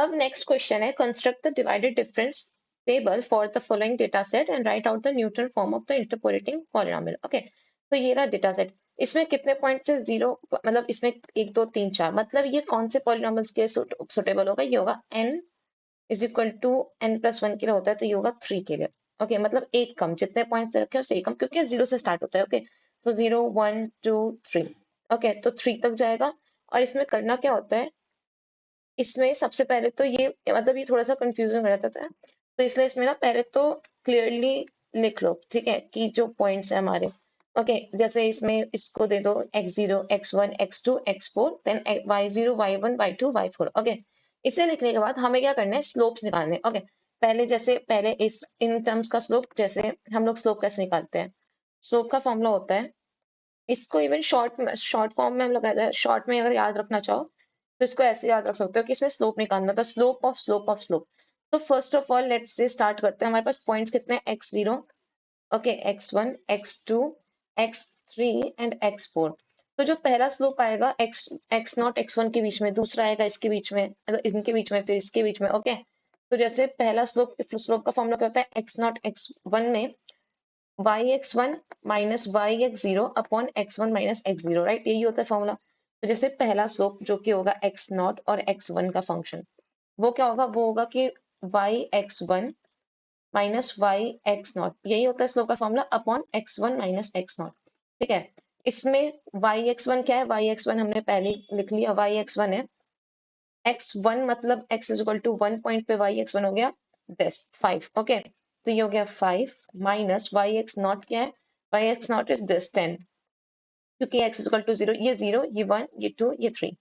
अब next question है, construct the divided difference table for the following data set and right out the Newton form of the interpolating polynomial. Okay, तो ये रहा data set. इसमें कितने points है? 0, मतलब इसमें 1 2 3 4, मतलब ये कौन से पॉलिनोमियल्स के सुटेबल होगा? ये होगा n is equal to n+1 के लिए होता है, तो ये होगा 3 के लिए। ओके, मतलब एक कम, जितने पॉइंट्स रखे उससे एक कम, क्योंकि 0 से स्टार्ट होता है। ओके, तो 0 1 2 3। ओके, तो 3 तक जाएगा। और इसमें करना क्या होता है, इसमें सबसे पहले तो ये मतलब ये थोड़ा सा कंफ्यूजन हो जाता था, तो इसलिए इसमें ना पहले तो क्लियरली लिख लो, ठीक है, कि जो पॉइंट्स है हमारे। ओके, जैसे इसमें इसको दे दो x0 x1 x2 x4, then y0 y1 y2 y4। Okay, इसे लिखने के बाद हमें क्या करना है, स्लोप्स निकालने। ओके, पहले जैसे पहले इस इन टर्म्स का स्लोप, जैसे हम लोग स्लोप कैसे निकालते हैं, स्लोप का फॉर्मूला होता है, इसको इवन शॉर्ट फॉर्म में हम लोग शॉर्ट में अगर याद रखना चाहो तो इसको ऐसे याद रख सकते हो कि इसमें स्लोप निकालना था, slope of slope of slope. तो फर्स्ट ऑफ ऑल लेट्स से स्टार्ट करते हैं। हमारे पास पॉइंट्स कितने हैं? x0, okay, x1 x2 x3 and x4। तो जो पहला स्लोप आएगा x0 x1 के बीच में, दूसरा आएगा इसके बीच में, मतलब इनके बीच में, फिर इसके बीच में। ओके, तो जैसे पहला स्लोप का फॉर्मूला क्या होता है, x0 x1 में yx1 minus yx0 upon x1 minus x0, right, यही होता है फॉर्मूला। तो जैसे पहला स्लोप जो कि होगा x0 और x1 का फंक्शन, वो क्या होगा, वो होगा कि yx1 माइनस yx0, यही होता है स्लोप का formula, upon x1 minus x0। ठीक है, इसमें yx1 क्या है, yx1 हमने पहले लिख लिया, yx1 है x1, मतलब x is equal to 1 point पे yx1 हो गया 5। ओके, तो ये हो गया 5 माइनस yx0 क्या है, yx0 इज 10, क्योंकि x इज इक्वल टू 0, ये 0 ये 1 ये 2 ये 3,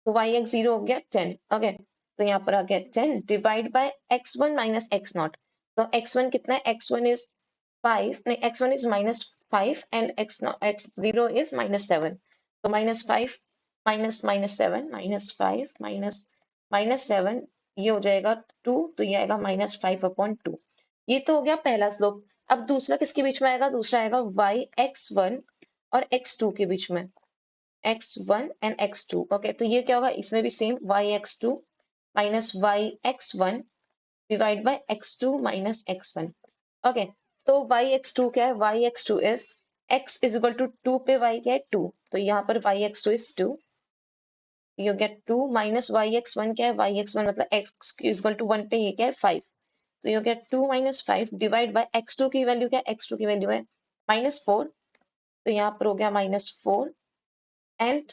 तो yx0 हो गया 10। ओके, तो यहाँ पर आ गया 10 divide by x1 minus x0। तो x1 कितना है, x1 इज 5, नहीं x1 is -5 and x0 is -7। तो -5 माइनस -7 -5 -7, ये हो जाएगा 2, तो ये आएगा -5/2। ये तो हो गया पहला स्लोप। अब दूसरा किसके बीच में आएगा, दूसरा आएगा yx1 और x2 के बीच में, x1 एंड x2। ओके, तो ये क्या होगा, इसमें भी same yx2 minus yx1 divide by x2 minus x1। Okay, तो yx2 क्या है, yx2 is x is equal to 2 पे y क्या है 2, तो यहाँ पर yx2 is 2, you get 2 minus yx1 क्या है, yx1 मतलब x इज इक्वल टू 1 पे ये क्या है 5, तो you get 2 minus 5 divide by x2 की वैल्यू क्या है, x2 की वैल्यू है -4, तो यहाँ पर हो गया -4 एंड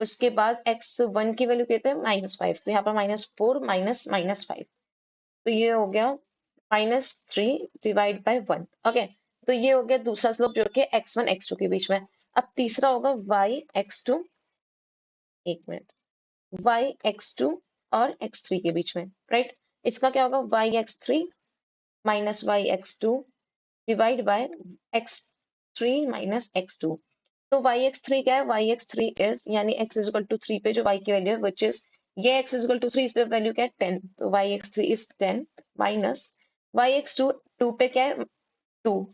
उसके बाद x1 की वैल्यू कहते हैं -5, तो यहाँ पर -4 माइनस -5, तो ये हो गया -3 डिवाइड बाय 1। ओके, तो ये हो गया दूसरा स्लोप जो कि x1 x2 के बीच में। अब तीसरा होगा yx2, एक मिनट, yx2 और x3 के बीच में, राइट। इसका क्या होगा, yx3 minus yx2 divide by x3 minus x2। तो yx3 क्या है, yx3 इज यानी x इज इक्वल टू 3 पे जो y की वैल्यू है विच इज ये x इज इक्वल टू 3, इस पे वैल्यू क्या है 10, तो yx3 इज 10 माइनस yx2 2 पे क्या है 2,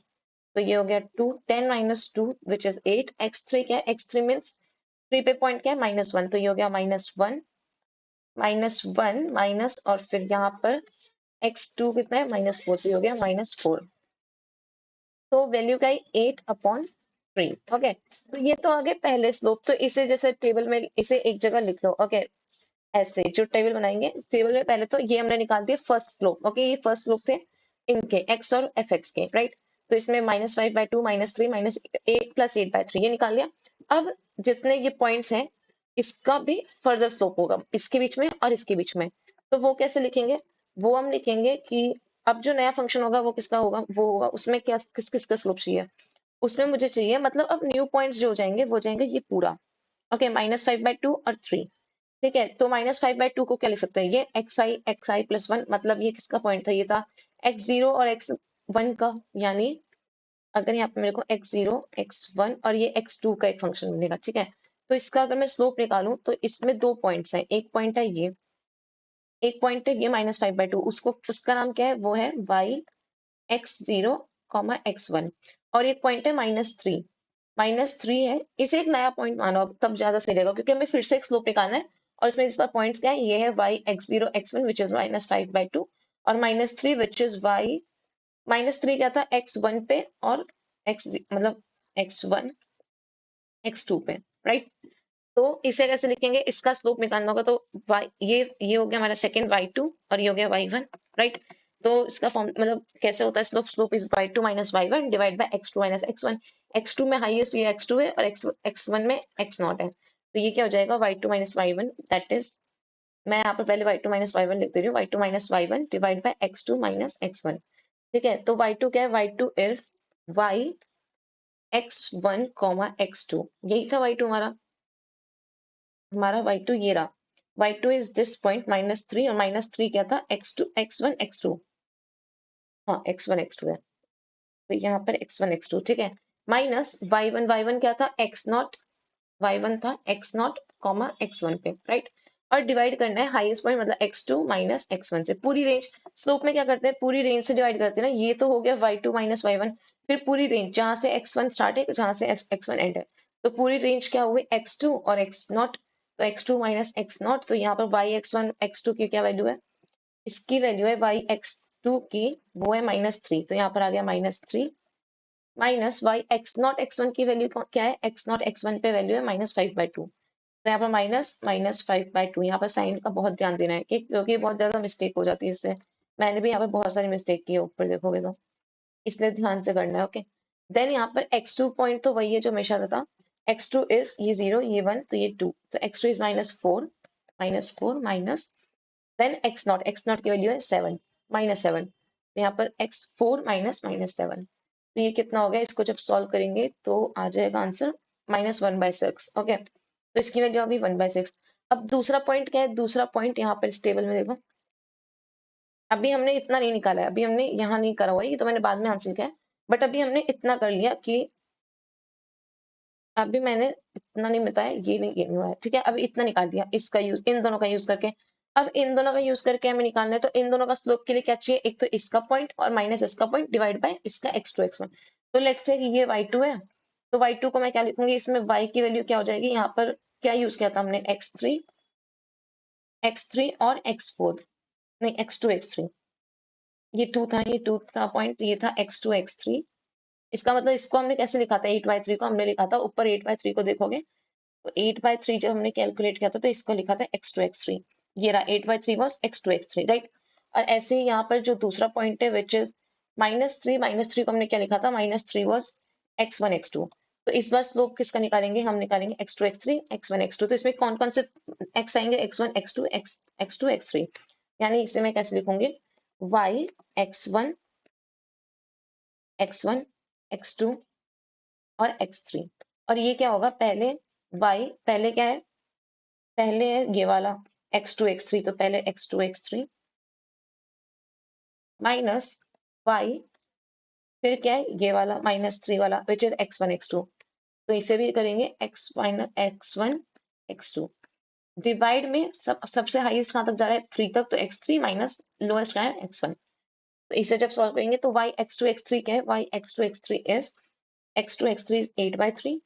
तो ये हो गया 2, 10 माइनस 2 विच इज 8, x3 क्या है, x3 मीन्स 3 पे पॉइंट क्या है -1, तो ये हो गया -1 माइनस और फिर यहाँ पर x2 कितना है -4, तो ये हो गया -4, तो वैल्यू क्या है 8/3। ओके, तो ये तो आगे पहले स्लोप, तो इसे जैसे टेबल में इसे एक जगह लिख लो। ओके, ऐसे जो टेबल बनाएंगे, टेबल में पहले तो ये हमने निकाल दिया फर्स्ट स्लोप। ओके, ये फर्स्ट स्लोप थे इनके एक्स और एफ एक्स के, राइट। तो इसमें -5/2 -3 -8 + 8/3 ये निकाल लिया। अब जितने ये पॉइंट्स हैं इसका भी फर्दर स्लोप होगा इसके बीच में और इसके बीच में, तो वो कैसे लिखेंगे, वो हम लिखेंगे कि अब जो नया फंक्शन होगा वो किसका होगा, वो होगा उसमें क्या किस किस का स्लोप चाहिए, उसमें मुझे चाहिए, मतलब अब न्यू पॉइंट्स जो हो जाएंगे वो जाएंगे ये पूरा। ओके, -5/2 और 3, ठीक है, तो -5/2 को क्या लिख सकते हैं, ये xi+1, मतलब ये किसका पॉइंट था, ये था x0 और x1 का, यानी अगर यहाँ पे मेरे को x0 x1 और ये x2 का एक फंक्शन मिलेगा, ठीक है। तो इसका अगर मैं स्लोप निकालूं तो इसमें दो पॉइंट्स हैं, एक पॉइंट है ये, एक पॉइंट है ये -5/2, उसको उसका नाम क्या है, वो है yx0, x1, और एक पॉइंट है -3 है, इसे एक नया पॉइंट मानो अब, तब ज्यादा सही रहेगा क्योंकि हमें फिर से एक स्लोप निकालना है और इसमें इस बार पॉइंट्स क्या है, ये है y x0 x1 which is -5/2 और -3 विच इज y -3 क्या था x1 पे और x मतलब x1 x2 पे, राइट। तो इसे कैसे लिखेंगे, इसका स्लोप निकालना होगा तो y ये हो गया हमारा सेकंड y2 और ये हो गया y1, राइट। तो इसका फॉर्म मतलब कैसे होता है slope, slope is y2 minus y1 divide by x2 minus x1। x2 में हाईएस्ट ये x2 है और x1 में x0 है, तो ये क्या हो जाएगा y2 minus y1 that is, मैं यहाँ पर पहले y2 माइनस y1 लिख दे रही हूँ, y2 minus y1 divide by x2 minus x1, ठीक है। तो y2 क्या है, y2 is y x1 x2, यही था y2 हमारा y2 ये रहा, y2 इज दिस पॉइंट -3 और -3 क्या था x2 x1 x2, हाँ x1 x2 है, तो यहाँ पर x1 x2, ठीक है। माइनस y1 क्या था y1 था x0 x1 पे, राइट। और डिवाइड करना है हाईएस्ट पॉइंट मतलब x2 माइनस x1 से, पूरी रेंज स्लोप में क्या करते हैं पूरी रेंज से डिवाइड करते हैं ना, ये तो हो गया y2 माइनस y1, फिर पूरी रेंज जहां से x1 स्टार्ट है जहां से x1 एंड है, तो पूरी रेंज क्या हुई x2 और x0, तो x2 माइनस x0, तो यहाँ पर y x1 x2 की क्या वैल्यू है, इसकी वैल्यू है y x2 की वो है -3, तो यहाँ पर आ गया -3 माइनस y x0 x1 की वैल्यू क्या है, x0 x1 पे वैल्यू है -5/2, तो यहाँ पर -5/2, यहाँ पर साइन का बहुत ध्यान देना है क्योंकि बहुत ज्यादा मिस्टेक हो जाती है इससे, मैंने भी यहाँ पर बहुत सारी मिस्टेक की है ऊपर देखोगे तो, इसलिए ध्यान से करना है, ओके। देन यहाँ पर x2 पॉइंट तो वही है जो हमेशा था, x2 इज ये 0 ये 1 तो ये 2, तो x2 is -4 minus then x0 की वैल्यू है 7 -7, तो यहाँ पर x4 -7, तो ये कितना हो गया, इसको जब सॉल्व करेंगे तो आ जाएगा आंसर -1/6, ओके। तो इसकी वैल्यू आ गई 1/6। अब दूसरा पॉइंट क्या है, दूसरा पॉइंट यहाँ पर इस टेबल में देखो, अभी हमने इतना नहीं निकाला है, अभी हमने यहाँ नहीं करा हुआ है, ये तो मैंने बाद में आंसर किया है, बट अभी हमने इतना कर लिया कि अभी मैंने इतना नहीं बताया, ये नहीं हुआ है, ठीक है। अभी इतना निकाल दिया, इसका यूज इन दोनों का यूज करके, अब इन दोनों का यूज करके हमें निकालना है, तो इन दोनों का स्लोप के लिए क्या चाहिए, एक तो इसका पॉइंट और माइनस इसका पॉइंट डिवाइड बाय इसका x2 x1, तो लेट्स से ये y2 है, तो y2 को मैं क्या लिखूंगी, इसमें y की वैल्यू क्या हो जाएगी, यहाँ पर क्या यूज किया था हमने x3 और x4, नहीं x2 x3, ये 2 था पॉइंट, ये था x2 x3, इसका मतलब इसको हमने कैसे लिखा था, 8/3 को हमने लिखा था, ऊपर 8/3 को देखोगे तो 8/3 जब हमने कैलकुलेट किया था तो इसको लिखा था x2 x3, ये रहा 8/3 वॉज x2 x3, राइट। और ऐसे ही यहाँ पर जो दूसरा पॉइंट है विच इज -3 को हमने क्या लिखा था, -3 वॉज x1 x2, तो इस बार स्लोप किसका निकालेंगे, हम निकालेंगे x2 x3 x1 x2, तो इसमें कौन कौन से x आएंगे, x1 x2 x2 x3, यानी इसे मैं कैसे लिखूंगी, y x1 x1 x2 और x3, और ये क्या होगा, पहले y पहले क्या है, पहले है ये वाला x2 x3, तो पहले x2 x3 माइनस y, फिर क्या है ये वाला -3 वाला विच इज x1 x2, तो इसे भी करेंगे x1 x2 डिवाइड में सबसे हाईएस्ट कहां तक जा रहा है 3 तक, तो x3 माइनस लोएस्ट का है x1, तो इसे जब सॉल्व करेंगे तो y x2 x3 क्या है, y x2 x3 is x2 x3 is 8/3,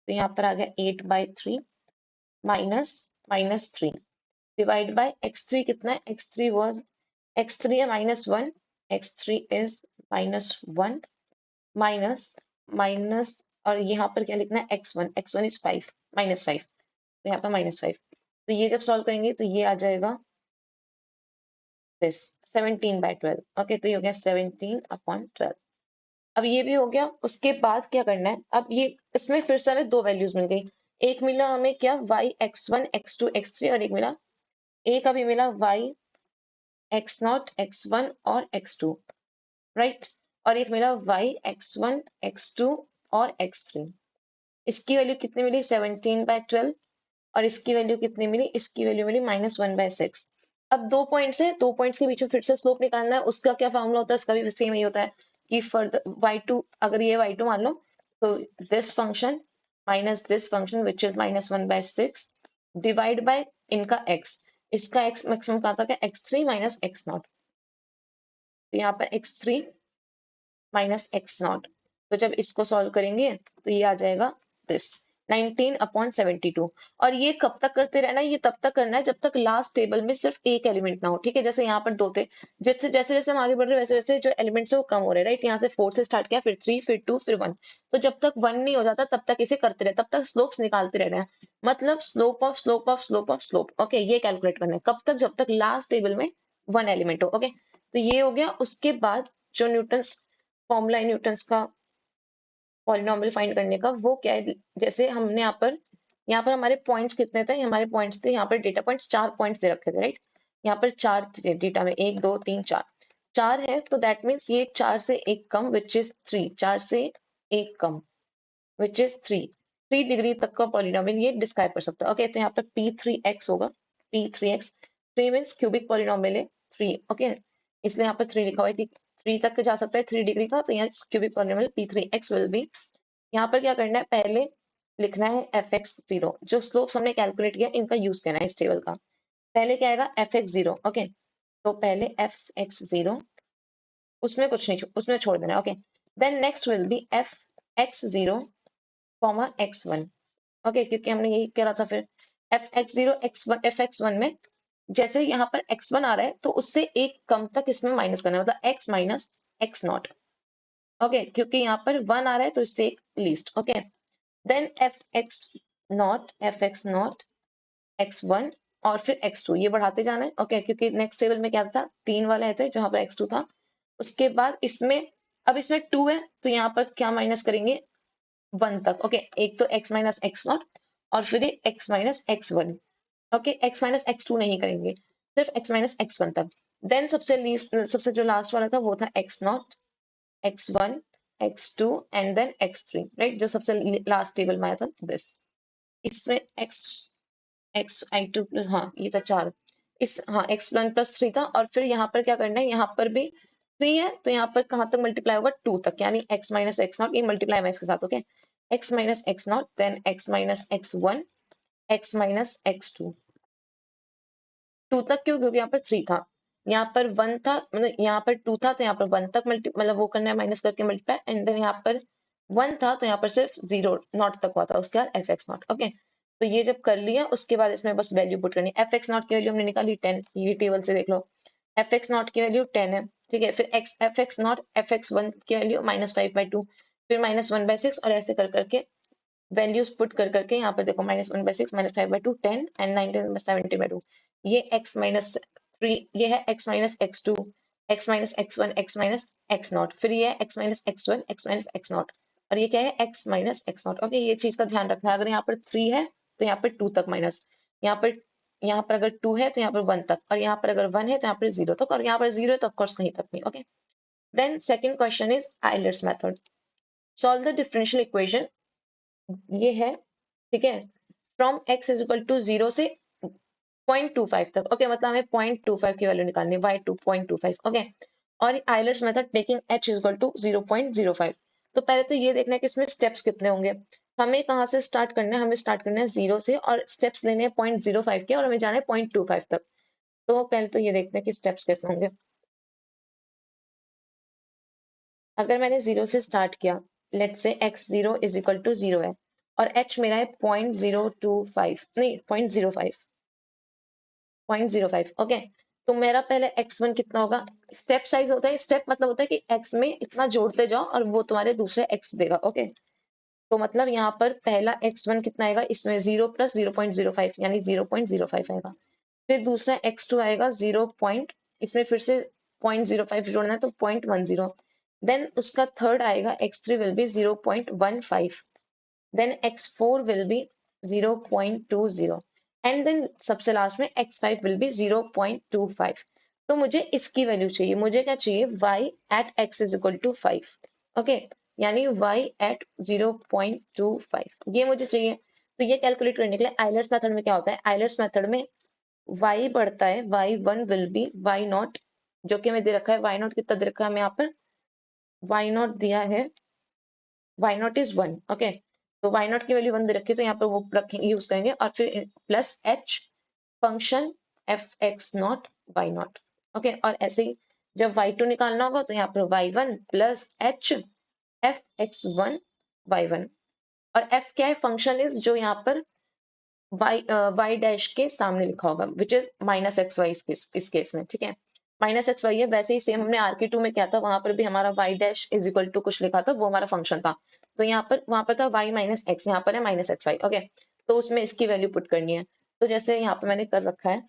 तो यहाँ पर आ गया 8/3 माइनस -3 डिवाइड बाय x3 कितना है, x3 वाज x3 है -1, x3 इज -1 माइनस माइनस, और यहाँ पर क्या लिखना है x1 इज 5 -5, तो यहाँ पर -5, तो ये जब सॉल्व करेंगे तो ये आ जाएगा दिस 17/12, ओके, तो ये हो गया 17/12। अब ये भी हो गया, उसके बाद क्या करना है, अब ये इसमें फिर से हमें दो वैल्यूज मिल गई, एक मिला हमें क्या y x1 x2 x3 और एक अभी मिला y x0 x1 और x2, राइट, और एक मिला y x1 x2 और x3, इसकी वैल्यू कितनी मिली 17/12, और इसकी वैल्यू कितनी मिली, इसकी वैल्यू मिली -1/6। अब दो पॉइंट्स है, दो पॉइंट्स के बीच में फिर से स्लोप निकालना है, उसका क्या फॉर्मूला होता है, इसका भी सेम ही होता है कि फॉर y2, अगर ये y2 मान लो तो this function minus this function which is -1/6 divide by इनका x, इसका x मैक्सिमम कहाँ तक है, x3 माइनस x0, तो यहाँ पर x3 माइनस x0, तो जब इसको सॉल्व करेंगे तो ये आ जाएगा दिस, 19/72। और ये कब तक करते रहना है, ये तब तक करना है जब तक लास्ट टेबल में सिर्फ एक एलिमेंट ना हो। ठीक है, जैसे यहाँ पर दो थे, जैसे जैसे जैसे हम आगे बढ़ रहे हैं वैसे वैसे जो एलिमेंट्स है वो कम हो रहे हैं, राइट। यहाँ से 4 से स्टार्ट किया, फिर 3, फिर 2, फिर 1। तो जब तक 1 नहीं हो जाता तब तक इसे करते रहे, तब तक स्लोप्स निकालते रहना है। मतलब slope of slope of slope of slope, okay, ये कैलकुलेट करना है कब तक, जब तक लास्ट टेबल में 1 एलिमेंट हो। ओके, तो ये हो गया। उसके बाद जो न्यूटन्स फॉर्मूला है, न्यूटन्स का पॉलिनॉमियल फाइंड करने का, वो क्या है, जैसे हमने यहाँ पर हमारे पॉइंट्स कितने थे, हमारे पॉइंट्स थे यहाँ पर डेटा पॉइंट्स 4 पॉइंट्स दे रखे थे, राइट। यहाँ पर 4 थे डेटा में, 1 2 3 4, 4 है, तो दैट मीन्स ये 4 से 1 कम विच इज 3, 4 से 1 कम विच इज 3, 3 डिग्री तक का पॉलिनॉमियल ये डिस्क्राइब कर सकता है। ओके, तो यहाँ पर P3x होगा, P3x, 3 मीन्स क्यूबिक पॉलिनॉमियल है 3, ओके, इसलिए यहाँ पर 3 लिखा हुआ है कि 3 तक जा सकता है 3 डिग्री का, तो यहाँ cubic polynomial P3x will be. यहाँ पर क्या करना है, पहले लिखना है fx0, जो स्लोप्स हमने कैलकुलेट किया इनका यूज करना है इस टेबल का। पहले क्या आएगा fx0, ओके, तो पहले fx0, उसमें कुछ नहीं, उसमें छोड़ देना है, okay. Then next will be fx0 x1, okay, क्योंकि हमने यही करा था। फिर fx0 x1, fx1 में जैसे यहाँ पर x1 आ रहा है तो उससे एक कम तक इसमें माइनस करना है, मतलब x minus x not, okay, क्योंकि यहाँ पर 1 आ रहा है तो इससे एक least, okay. Then fx naught x1 और फिर x2, ये बढ़ाते जाना है, ओके, क्योंकि नेक्स्ट टेबल में क्या था, 3 वाला है थे जहां पर x2 था। उसके बाद इसमें, अब इसमें 2 है तो यहाँ पर क्या माइनस करेंगे, 1 तक, ओके, एक तो x माइनस एक्स नॉट और फिर x minus x1, okay, x minus x2 नहीं करेंगे, सिर्फ x माइनस x1 तक। देन सबसे लीस्ट, सबसे जो लास्ट वाला था वो था x naught x1 x2 and then x3, right, जो सबसे लास्ट टेबल में आया था दिस। इसमें x एक्स आई टू प्लस, हाँ ये था 4, इस, हाँ x1 प्लस 3 था। और फिर यहाँ पर क्या करना है, यहाँ पर भी 3 है तो यहाँ पर कहाँ तक मल्टीप्लाई होगा, 2 तक, यानी x माइनस एक्स नॉट, ये मल्टीप्लाई में इसके साथ, okay, x minus x naught then x minus x1 x minus x2, 2 तक, क्यों, क्योंकि यहाँ पर 3 था, यहाँ पर 1 था, मतलब यहाँ पर 2 था तो यहाँ पर 1 तक मल्टी, मतलब वो करना है माइनस करके मल्टीप्लाई, एंड देन यहाँ पर 1 था तो यहाँ पर सिर्फ 0 नॉट तक हुआ था, उसके बाद एफ एक्स नॉट, ओके। तो ये जब कर लिया उसके बाद इसमें बस वैल्यू पुट करनी है। एफ एक्स नॉट की वैल्यू हमने निकाली 10, ये टेबल से देख लो, एफ एक्स नॉट की वैल्यू 10 है, ठीक है। फिर x F x not f x one की वैल्यू -5/2, फिर -1/6, और ऐसे कर करके वैल्यूज पुट कर करके यहाँ पर देखो, -1/6 -5/2 10 एंड 19/70/2, ये x माइनस 3, ये है x minus x2 x minus x1 x minus x not, फिर ये है x minus x1 x minus x naught, और ये क्या है x minus x not, okay. ये चीज का ध्यान रखना है, अगर यहाँ पर 3 है तो यहाँ पर 2 तक माइनस, यहाँ पर अगर 2 है तो यहाँ पर 1 तक, और यहाँ पर अगर 1 है तो यहाँ पर 0 तक, और यहाँ पर 0 है तो ऑफकोर्स कहीं तक नहीं, okay. Then second question is Euler's method, solve the differential equation, ये है, ठीक है, from x is equal to 0 से 0.25 तक, ओके, मतलब हमें 0.25 की वैल्यू निकालनी है, y2 0.25, ओके। और Euler's method taking h is equal to 0.05। तो पहले तो ये देखना है कि इसमें स्टेप्स कितने होंगे। हमें कहाँ से स्टार्ट करना है, हमें स्टार्ट करना है 0 से, और स्टेप्स लेने हैं 0.05 के, और हमें जाना है 0.25 तक। तो पहले तो ये देखते हैं कि स्टेप्स कैसे होंगे। अगर मैंने 0 से स्टार्ट किया, लेट से x0 इज इक्वल टू 0 है, और h मेरा है 0.025, नहीं 0.05, 0.05, ओके। तो मेरा पहले x1 कितना होगा, स्टेप साइज होता है, स्टेप मतलब होता है कि x में इतना जोड़ते जाओ और वो तुम्हारे दूसरे x देगा, ओके। तो मतलब यहाँ पर पहला x1 कितना आएगा, इसमें 0 प्लस 0.05 यानी 0.05 आएगा। फिर दूसरा x2 आएगा 0 पॉइंट, इसमें फिर से 0.05 जोड़ना है तो 0.10। देन उसका थर्ड आएगा x3 will be 0.15, then x4 will be 0.20, and then सबसे लास्ट में x5 will be 0.25। तो मुझे इसकी वैल्यू चाहिए, मुझे क्या चाहिए, y at x is equal to 5, okay, यानी y at 0.25 ये मुझे चाहिए। तो ये कैलकुलेट करने के लिए आइलर्स मेथड में क्या होता है, आइलर्स मेथड में y बढ़ता है, y1 will be y not, जो कि हमें दे रखा है, y नॉट कितना दे रखा है हमें यहाँ पर, y नॉट दिया है, y नॉट इज 1, ओके। तो y नॉट की वैल्यू 1 दे रखी है तो यहाँ पर वो रखेंगे, यूज करेंगे, और फिर plus h function f x naught y naught, okay. और ऐसे ही जब y2 निकालना होगा तो यहाँ पर y1 plus h f x one y one, और एफ क्या है, फंक्शन इज जो यहाँ पर वाई डैश के सामने लिखा होगा which is minus x y इस केस में, ठीक है। माइनस एक्स वाई है, वैसे ही सेम हमने RK2 में क्या था, वहां पर भी हमारा y dash is equal to कुछ लिखा था, वो हमारा फंक्शन था। तो यहाँ पर वहां पर था वाई माइनस एक्स, यहाँ पर है माइनस एक्स वाई, ओके। तो उसमें इसकी वैल्यू पुट करनी है। तो जैसे यहाँ पे मैंने कर रखा है,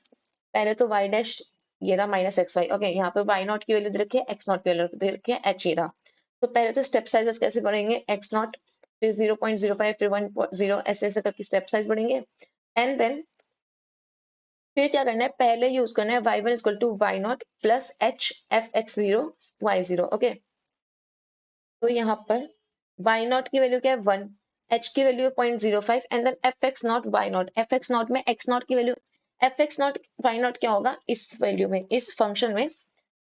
पहले तो वाई डैश ये रहा माइनस एक्स वाई, ओके। यहाँ पर वाई नॉट की वैल्यू दे रखी है, एक्स नॉट की वैल्यू दे रखी है, एच ये रहा। तो पहले तो स्टेप साइजेस कैसे बढ़ेंगे, एक्स नॉट, फिर 0.05, फिर 1.0, ऐसे ऐसे करके स्टेप साइज बढ़ेंगे। एंड देन फिर क्या करना है, पहले यूज करना है y1 equal to y naught plus h f x zero y zero, okay. तो यहाँ पर y नॉट की वैल्यू क्या है 1, h की वैल्यू है 0.05 and then f x naught y naught, f x naught में x नॉट की value, f x naught y naught क्या होगा इस वैल्यू में, इस फंक्शन में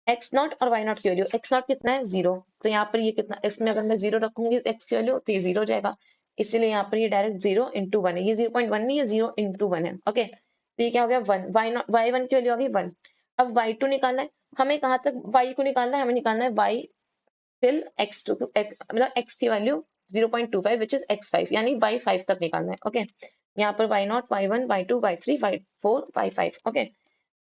एक्स नॉट और वाई नॉट की वैल्यू, एक्स नॉट कितना है 0, तो यहाँ पर ये कितना, इसमें अगर मैं 0 रखूंगी एक्स की वैल्यू तो ये 0 हो जाएगा, इसीलिए यहाँ पर ये डायरेक्ट 0 × 1 है, ये 0.1 नहीं है, 0 × 1 है, ओके। तो ये क्या हो गया 1, वाई नॉट वाई वन की वैल्यू आ गई 1। अब y2 निकालना है हमें, कहाँ तक y को निकालना है, हमें निकालना है y टिल x2, मतलब x की वैल्यू 0.25 विच इज x5, यानी y5 तक निकालना है, ओके। यहाँ पर y0, y1, y2, y3, y4, y5, okay.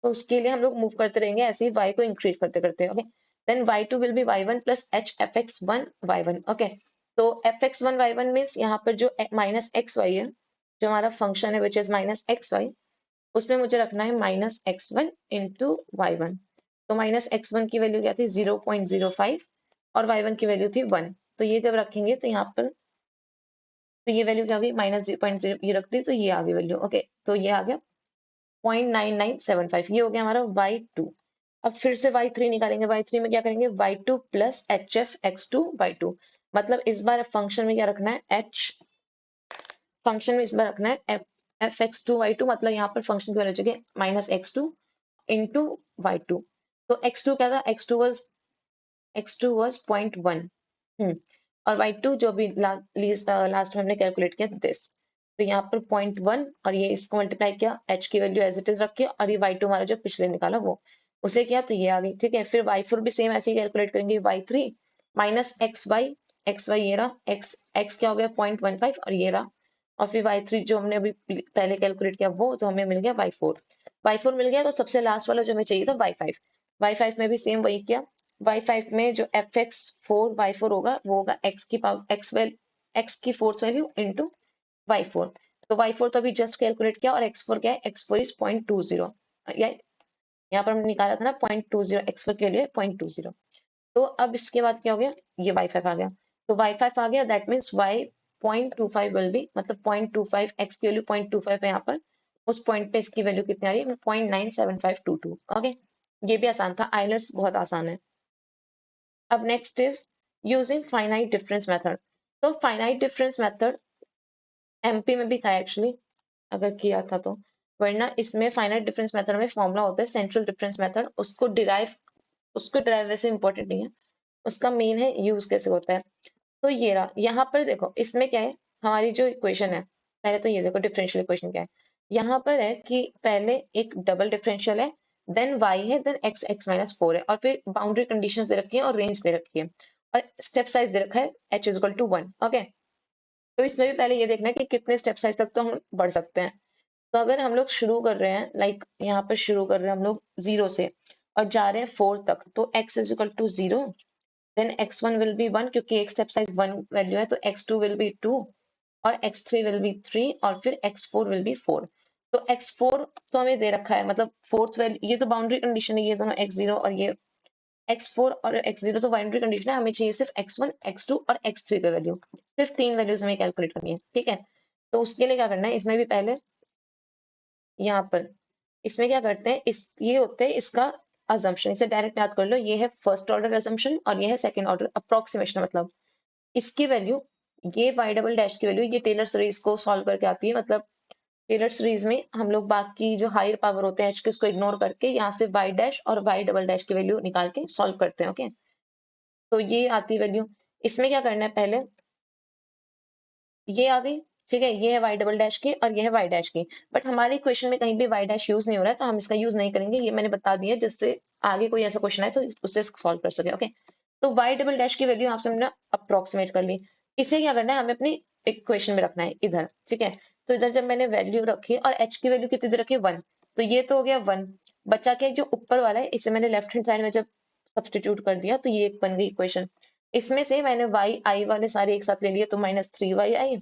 तो उसके लिए हम लोग मूव करते रहेंगे ऐसे ही y को इंक्रीज करते करते, okay. Then y2 will be y1 plus h fx1 y1, okay. तो fx1 y1 मीन्स यहाँ पर जो माइनस एक्स वाई है, जो हमारा फंक्शन है which is minus x y, उसमें मुझे रखना है minus x1 into y one. तो माइनस x1 की वैल्यू क्या थी 0.05 और y1 की वैल्यू थी 1। तो ये जब रखेंगे तो यहाँ पर, तो ये वैल्यू क्या होगी माइनस 0.0, ये रख दी तो ये आ गई वैल्यू, ओके। तो ये आ गया 0.9975, ये हो गया हमारा y2। अब फिर से y3 निकालेंगे, y3 में क्या करेंगे y2 plus h F x2 y2, मतलब इस बार फंक्शन में क्या रखना है h, फंक्शन में इस बार रखना है f x two y two, मतलब यहाँ पर फंक्शन की वैल्यू हो जाएगी minus x two into y two. तो x2 क्या था, x2 was 0.1, और y2 जो भी लास्ट में हमने कैलकुलेट किया दिस, तो यहाँ पर 0.1 और ये इसको मल्टीप्लाई किया, h की वैल्यू एज इट इज रखी और ये y2 हमारा जो पिछले निकाला वो उसे किया, तो ये आ गई, ठीक है। फिर y4 भी सेम ऐसे ही कैलकुलेट करेंगे, y3 माइनस एक्स वाई ये रहा, x क्या हो गया 0.15 और ये रहा, और फिर y3 जो हमने अभी पहले कैलकुलेट किया वो, तो हमें मिल गया y4 मिल गया। तो सबसे लास्ट वाला जो हमें चाहिए था y5 में भी सेम वही किया, y5 में जो fx4 y4 होगा वो होगा x की पावर x की फोर्थ वैल्यू इंटू y4। तो y4 तो अभी जस्ट कैलकुलेट किया, और x4 क्या है, x4 इज 0.20, यहाँ पर हमने निकाला था ना 0.20, x4 के लिए 0.20। तो अब इसके बाद क्या हो गया, ये y5 आ गया, तो y5 आ गया, that means y 0.25 will be, मतलब 0.25, x की वैल्यू 0.25 है यहाँ पर, उस पॉइंट पे इसकी वैल्यू कितनी आ रही है 0.97522, ओके। ये भी आसान था, आइलर्स बहुत आसान है। अब next is using finite difference method. तो फाइनाइट डिफरेंस मेथड MP में भी था एक्चुअली, अगर किया था तो, वरना इसमें फाइनाइट डिफरेंस मेथड में फॉर्मूला होता है सेंट्रल डिफरेंस मेथड, उसको डिराइव वैसे इंपॉर्टेंट नहीं है, उसका मेन है यूज कैसे होता है। तो ये रहा, यहाँ पर देखो इसमें क्या है, हमारी जो इक्वेशन है, पहले तो ये देखो डिफरेंशियल इक्वेशन क्या है, यहाँ पर है कि पहले एक डबल डिफरेंशियल है, देन y है, देन x x-4 है, और फिर बाउंड्री कंडीशंस दे रखी है और रेंज दे रखी है, और स्टेप साइज दे रखा है h is equal to 1, okay. तो इसमें भी पहले ये देखना है कि कितने स्टेप साइज तक तो हम बढ़ सकते हैं। तो अगर हम लोग शुरू कर रहे हैं, लाइक यहाँ पर शुरू कर रहे हैं हम लोग 0 से और जा रहे हैं 4 तक, तो x is equal to 0, then x1 will be 1 क्योंकि एक स्टेप साइज 1 वैल्यू है, तो x2 विल बी 2 और x3 विल बी 3 और फिर x4 विल बी 4। तो x4 तो हमें दे रखा है, मतलब फोर्थ वैल्यू, ये तो बाउंड्री कंडीशन है, ये दोनों x0 और ये x4 और x0 तो बाउंड्री कंडीशन है, हमें चाहिए सिर्फ x1 x2 और x3 का वैल्यू, सिर्फ 3 वैल्यूज हमें कैलकुलेट करनी है, ठीक है। तो उसके लिए क्या करना है, इसमें भी पहले यहाँ पर इसमें क्या करते हैं, इस ये होते हैं इसका अजम्पशन, इसे डायरेक्ट याद कर लो, ये है फर्स्ट ऑर्डर अजम्पशन और ये है सेकंड ऑर्डर अप्रोक्सीमेशन, मतलब इसकी वैल्यू, ये y डबल डैश की वैल्यू ये टेलर सीरीज को सॉल्व करके आती है, मतलब टेलर सीरीज में हम लोग बाकी जो हायर पावर होते हैं h के उसको इग्नोर करके यहाँ से y डैश और y डबल डैश की वैल्यू निकाल के सॉल्व करते हैं, ओके। तो ये आती वैल्यू, इसमें क्या करना है, पहले ये आ गई, ठीक है, ये है y डबल डैश की और ये है y डैश की, बट हमारे क्वेश्चन में कहीं भी y डैश यूज नहीं हो रहा है, तो हम इसका यूज नहीं करेंगे, ये मैंने बता दिया जिससे आगे कोई ऐसा क्वेश्चन आए तो उससे सॉल्व कर सके, ओके। तो y डबल डैश की वैल्यू आपसे हमने अप्रोक्सीमेट कर ली, इसे क्या करना है, हमें अपनी इक्वेशन में रखना है इधर, ठीक है। तो इधर जब मैंने वैल्यू रखी और h की वैल्यू कितनी दे रखी है 1, तो ये तो हो गया 1। बचा के जो ऊपर वाला है इसे मैंने लेफ्ट हैंड साइड में जब सब्सटीट्यूट कर दिया तो ये एक बन गई इक्वेशन। इसमें से मैंने वाई आई वाले सारे एक साथ ले लिए तो -3y_i,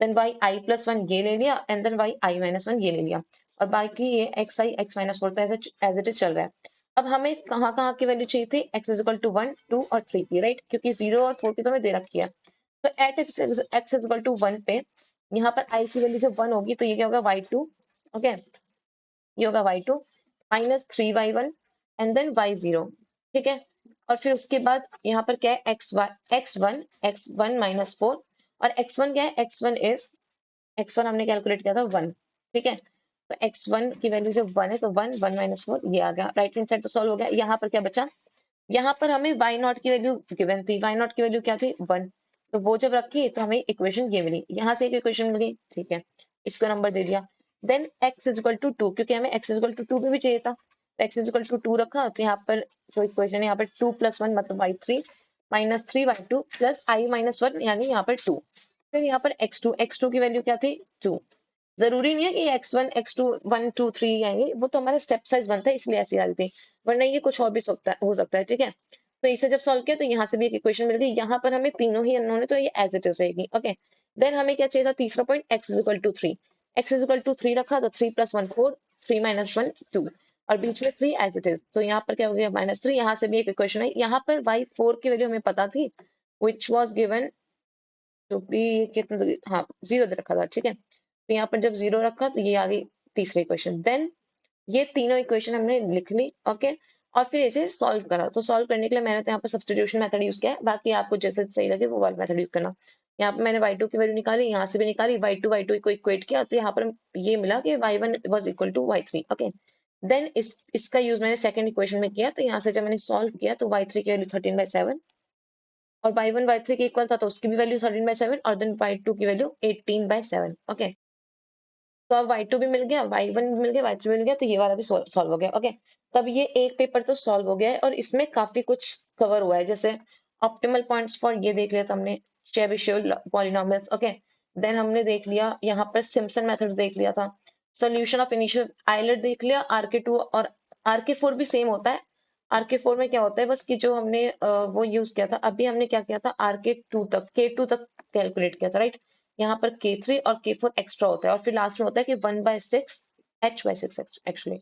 then y i plus one ये ले लिया and then y i minus one ये ले लिया, और बाकी ये x i x minus four as it is चल रहा है। अब हमें कहाँ कहाँ की वैल्यू चाहिए थी, x इज इक्वल टू 1 2 और 3 की, राइट, क्योंकि 0 और 4 की तो हमें दे रखी है। तो at x is equal to 1 पे यहाँ पर i की वैल्यू जब 1 होगी तो ये क्या होगा y2, ओके, ये होगा y2 -3y1 and then y0, ठीक है। और फिर उसके बाद यहाँ पर क्या है x1 माइनस फोर, और x1 क्या है, x1 हमने कैलकुलेट किया था 1, ठीक है। तो x1 की वैल्यू जब 1 है तो 1 माइनस फोर ये आ गया, राइट हैंड साइड तो सॉल्व हो गया। यहाँ पर क्या बचा, यहाँ पर हमें वाई नॉट की वैल्यू गिवन थी, वाई नॉट की वैल्यू क्या थी 1, तो वो जब रखी तो हमें इक्वेशन ये मिली, यहाँ से एक इक्वेशन मिल गई, ठीक है, इसको नंबर दे दिया। Then x is equal to 2, क्योंकि हमें x इज इक्वल टू 2 भी चाहिए था, तो x इज इक्वल टू 2 रखा, तो यहाँ पर जो इक्वेशन है यहाँ पर 2 प्लस 1 मतलब y3 -3y2 plus i minus 1 यानी यहाँ पर 2। फिर यहाँ पर x2 की वैल्यू क्या थी 2। जरूरी नहीं है कि x1 x2 1 2 3 आएंगे, वो तो हमारा स्टेप साइज बनता है इसलिए ऐसी आ रही थी, वरना ये कुछ और भी हो सकता है, ठीक है। तो इसे जब सॉल्व किया तो यहाँ से भी एक इक्वेशन मिल गई, यहाँ पर हमें तीनों ही अननोन है तो ये एज इट इज रहेगी, ओके। देन हमें क्या चाहिए था तीसरा point, x is equal to 3, x is equal to 3 रखा तो 3 प्लस 1 4, 3 माइनस 1 2, और बीच में 3 एज इट इज, तो यहाँ पर क्या हो गया -3, यहाँ से भी एक इक्वेशन है। यहाँ पर y4 की वैल्यू हमें पता थी विच वॉज गिवन जो भी कितना, हाँ 0 दे रखा था, ठीक है। तो यहाँ पर जब 0 रखा तो ये आ गई तीसरी इक्वेशन। देन ये तीनों इक्वेशन हमने लिख ली, ओके, और फिर इसे सॉल्व करा। तो सॉल्व करने के लिए मैंने तो यहाँ पर सब्स्टिट्यूशन मेथड यूज किया है, बाकी आपको जैसे सही लगे वो वाला मेथड यूज करना। यहाँ पर मैंने y2 की वैल्यू निकाली, यहाँ से भी निकाली, y2 को इक्वेट किया तो यहाँ पर ये मिला कि y1 was equal to y3, okay. Then इसका यूज मैंने सेकंड इक्वेशन में किया, तो यहाँ से जब मैंने सॉल्व किया तो y3 की वैल्यू 13/7 और y1 y3 के इक्वल था तो उसकी भी वैल्यू 13/7 और देन y2 की वैल्यू 18/7, ओके। तो अब y2 भी मिल गया, y1 भी मिल गया, y3 भी मिल गया, तो ये वाला भी सॉल्व हो गया, ओके। तब ये एक पेपर तो सॉल्व हो गया है और इसमें काफी कुछ कवर हुआ है, जैसे ऑप्टिमल पॉइंट्स फॉर ये देख लिया था हमने, चेबिशेव पॉलिनोमियल्स, ओके। देन हमने देख लिया यहाँ पर सिम्पसन मेथड्स देख लिया था, सॉल्यूशन ऑफ इनिशियल आइलर देख लिया, RK2 और RK4 भी सेम होता है। RK4 में क्या होता है बस कि जो हमने वो यूज किया था, अभी हमने क्या किया था K2 तक कैलकुलेट किया था, राइट। यहाँ पर K3 और K4 एक्स्ट्रा होता है और फिर लास्ट में होता है कि 1/6 h/6 एक्चुअली,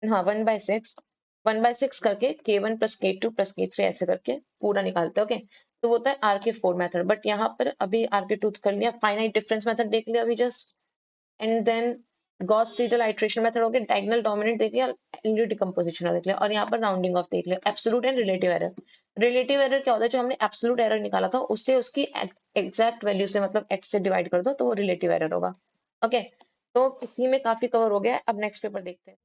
हाँ 1/6 करके K1 plus K2 plus K3 ऐसे करके पूरा निकालते हैं, ओके। तो वो होता है RK4 मेथड, बट यहाँ पर अभी RK2 कर लिया, फाइनाइट डिफरेंस मेथड देख लिया अभी just, and then Gauss Seidel iteration method हो गया, डायगोनल डोमिनेंट देख लिया, एलयू डिकम्पोजिशन देख लिया, और यहाँ पर राउंडिंग ऑफ देख लिया, absolute and relative error. Relative error क्या होता है, जो हमने एब्सोल्यूट एरर निकाला था उससे उसकी एग्जैक्ट वैल्यू से मतलब x से डिवाइड कर दो तो वो रिलेटिव एरर होगा, ओके। तो इसी में काफी कवर हो गया है, अब नेक्स्ट पेपर देखते हैं।